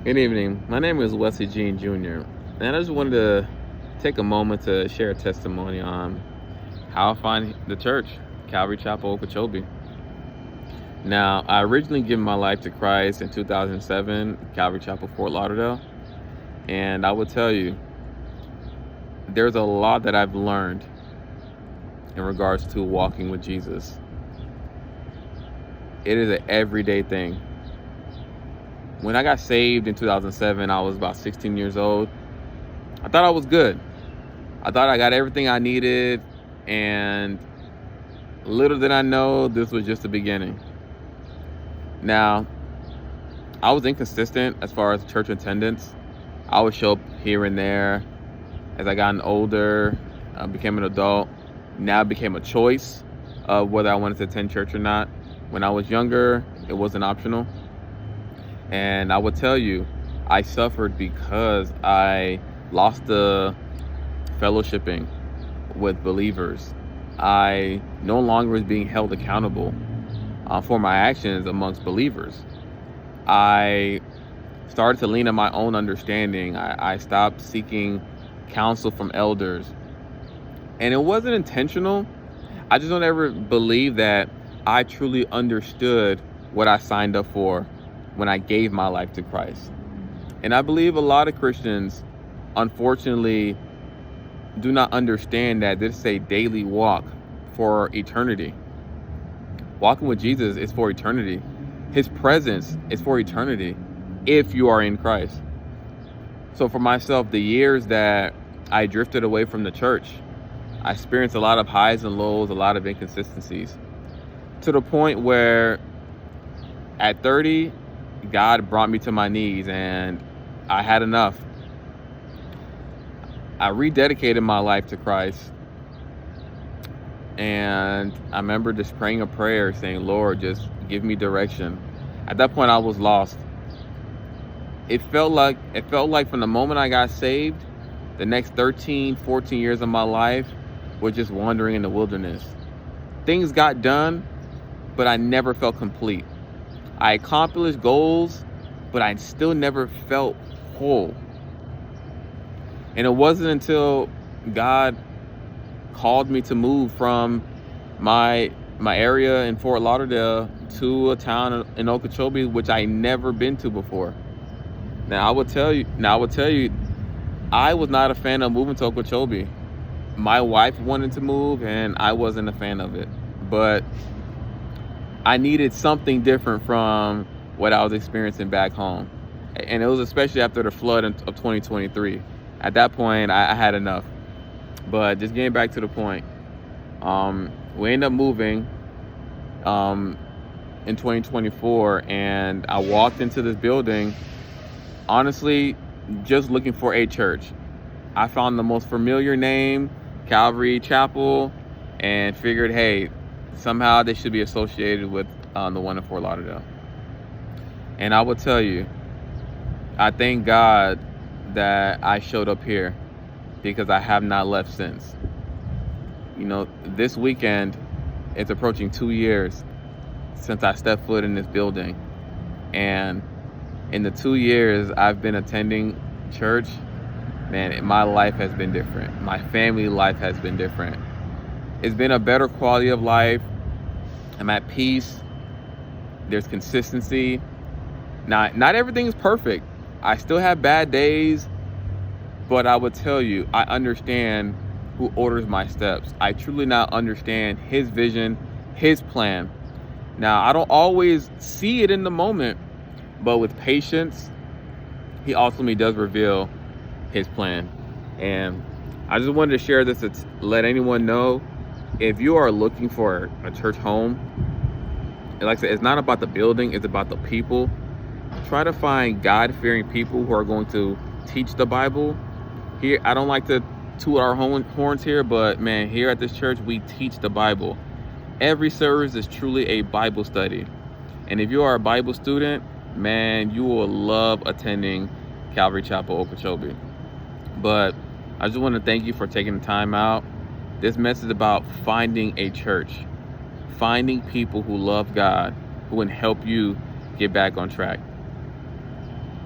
Good evening. My name is Wesley Jean Jr. And I just wanted to take a moment to share a testimony on how I find the church, Calvary Chapel, Okeechobee. Now, I originally gave my life to Christ in 2007, Calvary Chapel, Fort Lauderdale. And I will tell you, there's a lot that I've learned in regards to walking with Jesus. It is an everyday thing. When I got saved in 2007, I was about 16 years old. I thought I was good. I thought I got everything I needed, and little did I know this was just the beginning. Now, I was inconsistent as far as church attendance. I would show up here and there. As I got older, I became an adult. Now it became a choice of whether I wanted to attend church or not. When I was younger, it wasn't optional. And I would tell you, I suffered because I lost the fellowshipping with believers. I no longer was being held accountable for my actions amongst believers. I started to lean on my own understanding. I stopped seeking counsel from elders. And it wasn't intentional. I just don't ever believe that I truly understood what I signed up for when I gave my life to Christ. And I believe a lot of Christians, unfortunately, do not understand that this is a daily walk for eternity. Walking with Jesus is for eternity. His presence is for eternity if you are in Christ. So for myself, the years that I drifted away from the church, I experienced a lot of highs and lows, a lot of inconsistencies, to the point where at 30, God brought me to my knees and I had enough. I rededicated my life to Christ. And I remember just praying a prayer saying, Lord, just give me direction. At that point, I was lost. It felt like from the moment I got saved, the next 13, 14 years of my life was just wandering in the wilderness. Things got done, but I never felt complete. I accomplished goals, but I still never felt whole. And it wasn't until God called me to move from my area in Fort Lauderdale to a town in Okeechobee, which I never been to before. Now I will tell you, I was not a fan of moving to Okeechobee. My wife wanted to move, and I wasn't a fan of it. But I needed something different from what I was experiencing back home. And it was especially after the flood of 2023. At that point, I had enough. But just getting back to the point, we ended up moving in 2024, and I walked into this building, honestly, just looking for a church. I found the most familiar name, Calvary Chapel, and figured, hey, somehow they should be associated with the one in Fort Lauderdale. And I will tell you, I thank God that I showed up here, because I have not left since. You know, this weekend, it's approaching 2 years since I stepped foot in this building. And in the 2 years I've been attending church, man, my life has been different. My family life has been different. It's been a better quality of life. I'm at peace. There's consistency. Not everything is perfect. I still have bad days, but I would tell you, I understand who orders my steps. I truly now understand his vision, his plan. Now, I don't always see it in the moment, but with patience, he ultimately does reveal his plan. And I just wanted to share this to let anyone know, if you are looking for a church home, and like I said, it's not about the building, it's about the people. Try to find God-fearing people who are going to teach the Bible. Here, I don't like to toot our horns here, but man, here at this church, we teach the Bible. Every service is truly a Bible study. And if you are a Bible student, man, you will love attending Calvary Chapel, Okeechobee. But I just want to thank you for taking the time out. This message is about finding a church, finding people who love God, who can help you get back on track.